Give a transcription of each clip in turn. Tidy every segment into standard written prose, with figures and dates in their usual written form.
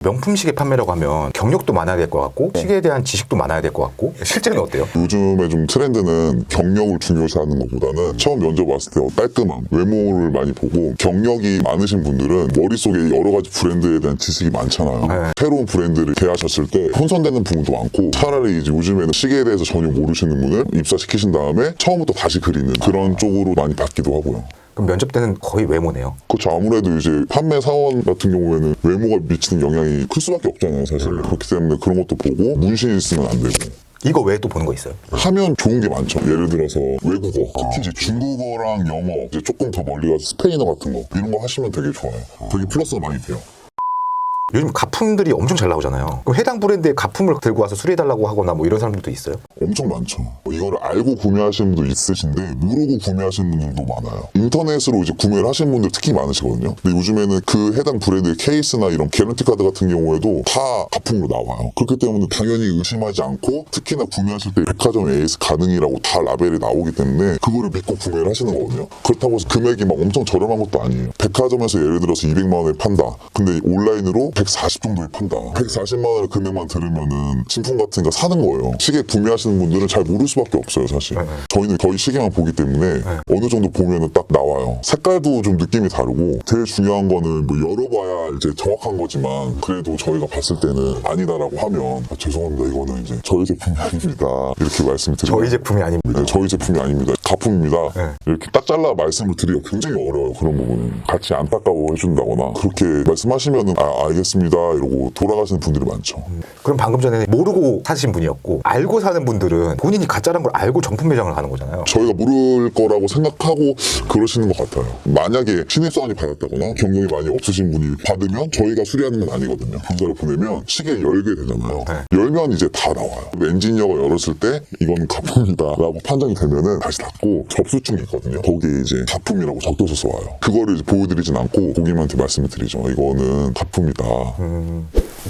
명품 시계 판매라고 하면 경력도 많아야 될 것 같고 시계에 대한 지식도 많아야 될 것 같고 실제는 어때요? 요즘에 좀 트렌드는 경력을 중요시하는 것보다는 처음 면접 왔을 때 깔끔함, 외모를 많이 보고 경력이 많으신 분들은 머릿속에 여러 가지 브랜드에 대한 지식이 많잖아요. 네. 새로운 브랜드를 개하셨을 때 혼선되는 부분도 많고 차라리 이제 요즘에는 시계에 대해서 전혀 모르시는 분을 입사시키신 다음에 처음부터 다시 그리는 그런 쪽으로 많이 바뀌기도 하고요. 그럼 면접 때는 거의 외모네요. 그렇죠. 아무래도 이제 판매 사원 같은 경우에는 외모가 미치는 영향이 클 수밖에 없잖아요, 사실. 그렇기 때문에 그런 것도 보고 문신이 있으면 안 되고. 이거 외에 또 보는 거 있어요? 하면 좋은 게 많죠. 예를 들어서 외국어, 특히 이제 중국어랑 영어, 이제 조금 더 멀리 가서 스페인어 같은 거 이런 거 하시면 되게 좋아요. 되게 플러스가 많이 돼요. 요즘 가품들이 엄청 잘 나오잖아요. 그럼 해당 브랜드의 가품을 들고 와서 수리해달라고 하거나 뭐 이런 사람들도 있어요? 엄청 많죠. 이거를 알고 구매하시는 분도 있으신데 모르고 구매하시는 분들도 많아요. 인터넷으로 이제 구매를 하시는 분들 특히 많으시거든요. 근데 요즘에는 그 해당 브랜드의 케이스나 이런 개런티 카드 같은 경우에도 다 가품으로 나와요. 그렇기 때문에 당연히 의심하지 않고 특히나 구매하실 때 백화점 AS 가능이라고 다 라벨이 나오기 때문에 그거를 믿고 구매를 하시는 거거든요. 그렇다고 해서 금액이 막 엄청 저렴한 것도 아니에요. 백화점에서 예를 들어서 200만 원에 판다. 근데 온라인으로 140 정도에 판다. 140만 원의 금액만 들으면은 신품 같은 거 사는 거예요. 시계 구매하시는 분들은 잘 모를 수밖에 없어요, 사실. 저희는 거의 시계만 보기 때문에 어느 정도 보면은 딱 나와요. 색깔도 좀 느낌이 다르고 제일 중요한 거는 뭐 열어봐야 이제 정확한 거지만 그래도 저희가 봤을 때는 아니다라고 하면 죄송합니다. 이거는 이제 저희 제품이 아닙니다. 이렇게 말씀드리고 저희 제품이 아닙니다. 네, 저희 제품이 아닙니다. 가품입니다. 네. 이렇게 딱 잘라 말씀을 드리기가 굉장히 어려워요. 그런 부분은. 같이 안타까워 해준다거나 그렇게 말씀하시면은 알겠습니다 이러고 돌아가시는 분들이 많죠. 그럼 방금 전에 모르고 사신 분이었고 알고 사는 분들은 본인이 가짜란 걸 알고 정품 매장을 가는 거잖아요. 저희가 모를 거라고 생각하고 그러시는 것 같아요. 만약에 신입사원이 받았다거나 경력이 많이 없으신 분이 받으면 저희가 수리하는 건 아니거든요. 문서를 보내면 시계 열게 되잖아요. 열면 이제 다 나와요. 엔지니어가 열었을 때 이건 가품이다 라고 판정이 되면은 다시 닫고 접수증이 있거든요. 거기에 이제 가품이라고 적혀서 와요. 그거를 이제 보여드리진 않고 고객님한테 말씀을 드리죠. 이거는 가품이다.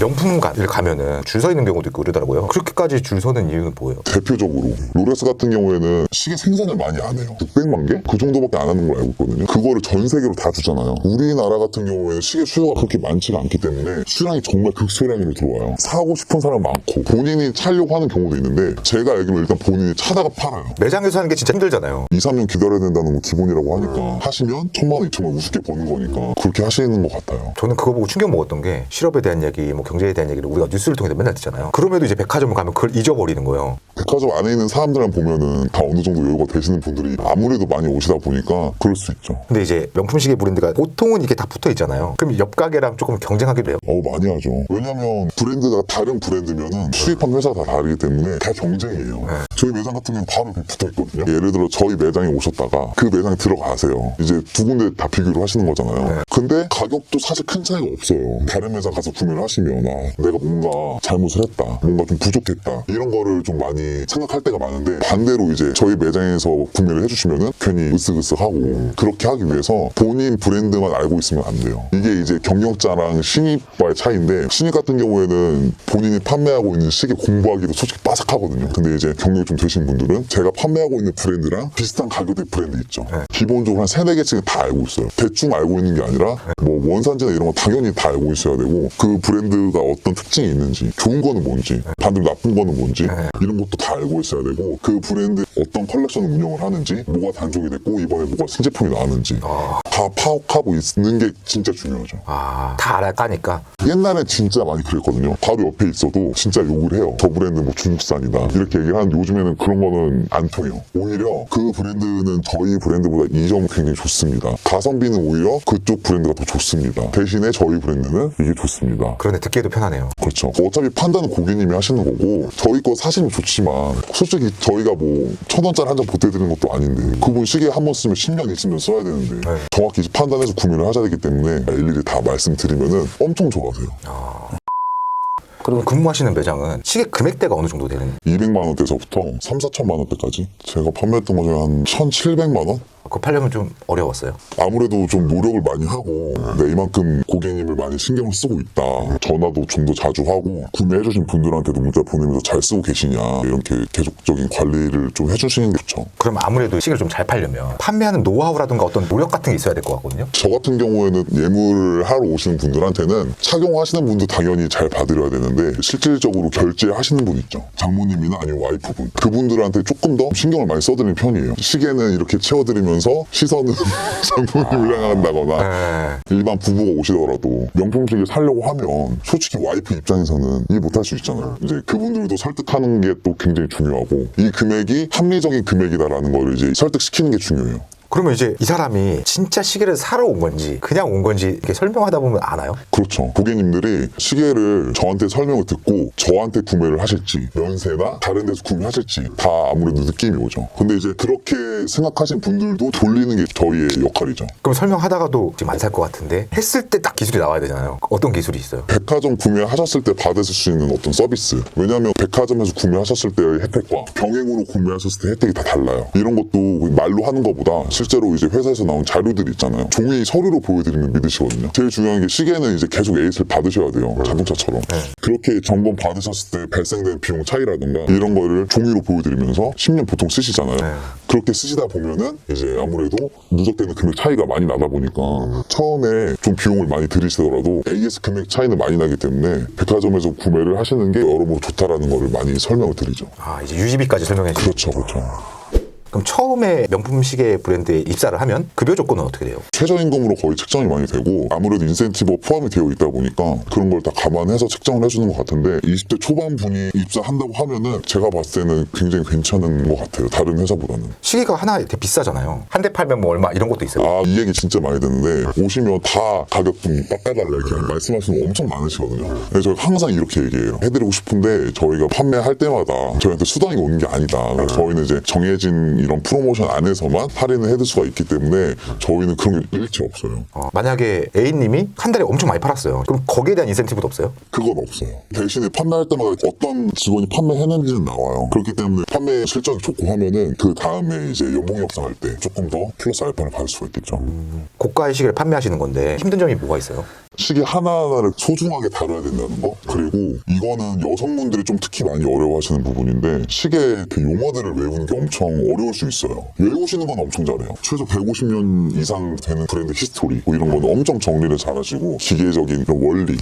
명품가를 가면은 줄 서 있는 경우도 있고 그러더라고요. 그렇게까지 줄 서는 이유는 뭐예요? 대표적으로 롤렉스 같은 경우에는 시계 생산을 많이 안 해요. 600만 개? 그 정도밖에 안 하는 걸 알고 있거든요. 그거를 전 세계로 다 주잖아요. 우리나라 같은 경우에는 시계 수요가 그렇게 많지가 않기 때문에 수량이 정말 극소량으로 들어와요. 사고 싶은 사람 많고 본인이 사려고 하는 경우도 있는데 제가 알기로 일단 본인이 차다가 팔아요. 매장에서 하는 게 진짜 힘들잖아요. 2, 3년 기다려야 된다는 건 기본이라고 하니까 하시면 1000만 원, 2000만 원 우습게 버는 거니까 그렇게 하시는 것 같아요. 저는 그거 보고 충격 먹었던 게 실업에 대한 얘기, 뭐 경제에 대한 얘기를 우리가 뉴스를 통해 맨날 듣잖아요. 그럼에도 이제 백화점을 가면 그걸 잊어버리는 거예요. 백화점 안에 있는 사람들만 보면은 다 어느 정도 여유가 되시는 분들이 아무래도 많이 오시다 보니까 그럴 수 있죠. 근데 이제 명품 시계 브랜드가 보통은 이게 다 붙어 있잖아요. 그럼 옆 가게랑 조금 경쟁하기도 해요. 많이 하죠. 왜냐면 브랜드가 다른 브랜드면은 수입한 회사가 다 다르기 때문에 다 경쟁이에요. 저희 매장 같은 경우는 바로 붙어 있거든요. 예를 들어 저희 매장에 오셨다가 그 매장에 들어가세요. 이제 두 군데 다 비교를 하시는 거잖아요. 근데 가격도 사실 큰 차이가 없어요. 다른 매장 가서 구매를 하시면 내가 뭔가 잘못을 했다. 뭔가 좀 부족했다. 이런 거를 좀 많이 생각할 때가 많은데 반대로 이제 저희 매장에서 구매를 해주시면은 괜히 으쓱으쓱하고 그렇게 하기 위해서 본인 브랜드만 알고 있으면 안 돼요. 이게 이제 경력자랑 신입과의 차이인데 신입 같은 경우에는 본인이 판매하고 있는 시계 공부하기도 솔직히 빠삭하거든요. 근데 이제 경력이 좀 되신 분들은 제가 판매하고 있는 브랜드랑 비슷한 가격대 브랜드 있죠. 기본적으로 한 3-4개씩은 다 알고 있어요. 대충 알고 있는 게 아니라 뭐 원산지나 이런 거 당연히 다 알고 있어야 되고 그 브랜드가 어떤 특징이 있는지 좋은 거는 뭔지 반대로 나쁜 거는 뭔지 이런 것도 다 알고 있어야 되고 그 브랜드 어떤 컬렉션을 운영을 하는지 뭐가 단종이 됐고 이번에 뭐가 신제품이 나왔는지 다 파악하고 있는 게 진짜 중요하죠. 다 알아가니까. 옛날엔 진짜 많이 그랬거든요. 바로 옆에 있어도 진짜 욕을 해요. 저 브랜드 뭐 중국산이다 이렇게 얘기를 하는데 요즘에는 그런 거는 안 통해요. 오히려 그 브랜드는 저희 브랜드보다 이 점은 굉장히 좋습니다. 가성비는 오히려 그쪽 브랜드가 더 좋습니다. 대신에 저희 브랜드는 이게 좋습니다. 그런데 듣기에도 편하네요. 그렇죠. 어차피 판단은 고객님이 하시는 거고 저희 거 사시면 좋지만 솔직히 저희가 뭐 1000원짜리 한 장 보태드리는 것도 아닌데 그분 시계 한 번 쓰면 10년 있으면 써야 되는데 정확히 판단해서 구매를 하셔야 되기 때문에 일일이 다 말씀드리면은 엄청 좋아하세요. 그리고 근무하시는 매장은 시계 금액대가 어느 정도 되는? 200만 원대서부터 3-4천만 원대까지 제가 판매했던 거 중에 한 1,700만 원? 그거 팔려면 좀 어려웠어요. 아무래도 좀 노력을 많이 하고 이만큼 고객님을 많이 신경을 쓰고 있다. 전화도 좀 더 자주 하고 구매해주신 분들한테도 문자 보내면서 잘 쓰고 계시냐 이렇게 계속적인 관리를 좀 해주시는 게 좋죠. 그럼 아무래도 시계를 좀 잘 팔려면 판매하는 노하우라든가 어떤 노력 같은 게 있어야 될 것 같거든요. 저 같은 경우에는 예물을 하러 오시는 분들한테는 착용하시는 분도 당연히 잘 봐드려야 되는데 실질적으로 결제하시는 분 있죠. 장모님이나 아니면 와이프분. 그분들한테 조금 더 신경을 많이 써드리는 편이에요. 시계는 이렇게 채워드리면서 시선은 장모님을 향한다거나 일반 부부가 오시더라도 명품 시계 사려고 하면 솔직히 와이프 입장에서는 이해 못할 수 있잖아요. 이제 그분들도 설득하는 게 또 굉장히 중요하고 이 금액이 합리적인 금액이다라는 걸 이제 설득시키는 게 중요해요. 그러면 이제 이 사람이 진짜 시계를 사러 온 건지 그냥 온 건지 이렇게 설명하다 보면 아나요? 그렇죠. 고객님들이 시계를 저한테 설명을 듣고 저한테 구매를 하실지 면세나 다른 데서 구매하실지 다 아무래도 느낌이 오죠. 근데 이제 그렇게 생각하신 분들도 돌리는 게 저희의 역할이죠. 그럼 설명하다가도 지금 안 살 것 같은데 했을 때 딱 기술이 나와야 되잖아요. 어떤 기술이 있어요? 백화점 구매하셨을 때 받으실 수 있는 어떤 서비스. 왜냐하면 백화점에서 구매하셨을 때의 혜택과 병행으로 구매하셨을 때 혜택이 다 달라요. 이런 것도 말로 하는 것보다 실제로 이제 회사에서 나온 자료들이 있잖아요. 종이 서류로 보여드리면 믿으시거든요. 제일 중요한 게 시계는 이제 계속 에이스를 받으셔야 돼요. 자동차처럼. 그렇게 점검 받으셨을 때 발생된 비용 차이라든가 이런 거를 종이로 보여드리면서 10년 보통 쓰시잖아요. 그렇게 쓰시다 보면은 이제 아무래도 누적되는 금액 차이가 많이 나다 보니까 처음에 좀 비용을 많이 들이시더라도 AS 금액 차이는 많이 나기 때문에 백화점에서 구매를 하시는 게 여러모로 좋다라는 거를 많이 설명을 드리죠. 아, 이제 유지비까지 설명해 주시죠. 그렇죠. 그럼 처음에 명품 시계 브랜드에 입사를 하면 급여 조건은 어떻게 돼요? 최저임금으로 거의 책정이 많이 되고 아무래도 인센티브가 포함이 되어 있다 보니까 그런 걸 다 감안해서 책정을 해주는 것 같은데 20대 초반 분이 입사한다고 하면은 제가 봤을 때는 굉장히 괜찮은 것 같아요. 다른 회사보다는. 시계가 하나 되게 비싸잖아요. 한 대 팔면 뭐 얼마 이런 것도 있어요. 아, 이 얘기 진짜 많이 듣는데 오시면 다 가격 좀 깎아달라 이렇게 말씀하시는 분 엄청 많으시거든요. 그래서 저희가 항상 이렇게 얘기해요. 해드리고 싶은데 저희가 판매할 때마다 저희한테 수당이 오는 게 아니다. 그래서 저희는 이제 정해진 이런 프로모션 안에서만 할인을 해줄 수가 있기 때문에 저희는 그런 게 일체 없어요. 만약에 A님이 한 달에 엄청 많이 팔았어요. 그럼 거기에 대한 인센티브도 없어요? 그건 없어요. 대신에 판매할 때마다 어떤 직원이 판매해낸지는 나와요. 그렇기 때문에 판매 실적이 좋고 하면은 그 다음에 이제 연봉 협상할 때 조금 더 플러스 알파를 받을 수가 있겠죠. 고가의 시계를 판매하시는 건데 힘든 점이 뭐가 있어요? 시계 하나하나를 소중하게 다뤄야 된다는 거. 그리고 이거는 여성분들이 좀 특히 많이 어려워하시는 부분인데 시계 그 용어들을 외우는 게 엄청 어려울 수 있어요. 외우시는 건 엄청 잘해요. 최소 150년 이상 되는 브랜드 히스토리 뭐 이런 거는 엄청 정리를 잘하시고 기계적인 그런 원리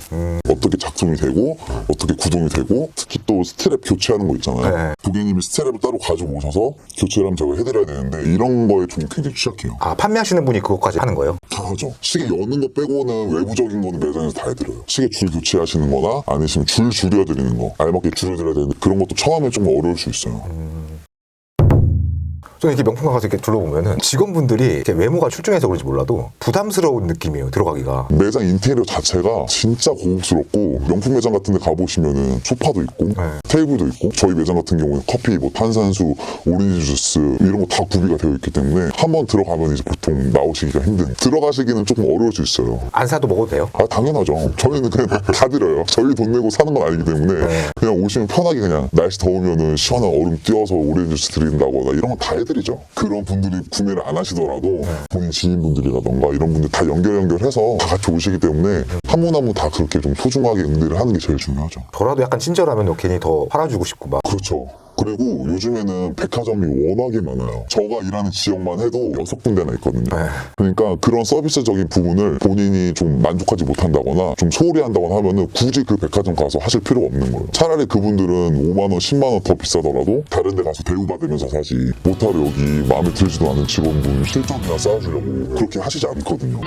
어떻게 작동이 되고 어떻게 구동이 되고 특히 또 스트랩 교체하는 거 있잖아요. 고객님이 스트랩을 따로 가지고 오셔서 교체를 하면 제가 해드려야 되는데 이런 거에 좀 굉장히 취약해요. 아, 판매하시는 분이 그것까지 하는 거예요? 다 하죠. 시계 여는 거 빼고는 외부적인 거는 매장에서 다 해드려요. 시계 줄 교체하시는 거나 아니시면 줄 줄여드리는 거 알맞게 줄여드려야 되는데 그런 것도 처음에 좀 어려울 수 있어요. 저는 이렇게 명품관 가서 이렇게 둘러보면은 직원분들이 이렇게 외모가 출중해서 그런지 몰라도 부담스러운 느낌이에요, 들어가기가. 매장 인테리어 자체가 진짜 고급스럽고 명품 매장 같은 데 가보시면은 소파도 있고 테이블도 있고 저희 매장 같은 경우는 커피, 뭐 탄산수, 오렌지 주스 이런 거 다 구비가 되어 있기 때문에 한번 들어가면 이제 보통 나오시기가 힘든 들어가시기는 조금 어려울 수 있어요. 안 사도 먹어도 돼요? 아, 당연하죠. 저희는 그냥 다 드려요. 저희 돈 내고 사는 건 아니기 때문에 그냥 오시면 편하게 그냥 날씨 더우면은 시원한 얼음 띄워서 오렌지 주스 드린다거나 이런 건 다 해드리죠. 그런 분들이 구매를 안 하시더라도 본인 지인분들이라던가 이런 분들 다 연결해서 다 같이 오시기 때문에 한 분 한 분 다 그렇게 좀 소중하게 응대를 하는 게 제일 중요하죠. 저라도 약간 친절하면 괜히 더 팔아주고 싶고 막. 그렇죠. 그리고 요즘에는 백화점이 워낙에 많아요. 저가 일하는 지역만 해도 6군데나 있거든요. 그러니까 그런 서비스적인 부분을 본인이 좀 만족하지 못한다거나 좀 소홀히 한다거나 하면은 굳이 그 백화점 가서 하실 필요가 없는 거예요. 차라리 그분들은 5만 원, 10만 원 더 비싸더라도 다른 데 가서 대우받으면서 사지 못하러 여기 마음에 들지도 않은 직원분 실적이나 쌓아주려고 그렇게 하시지 않거든요.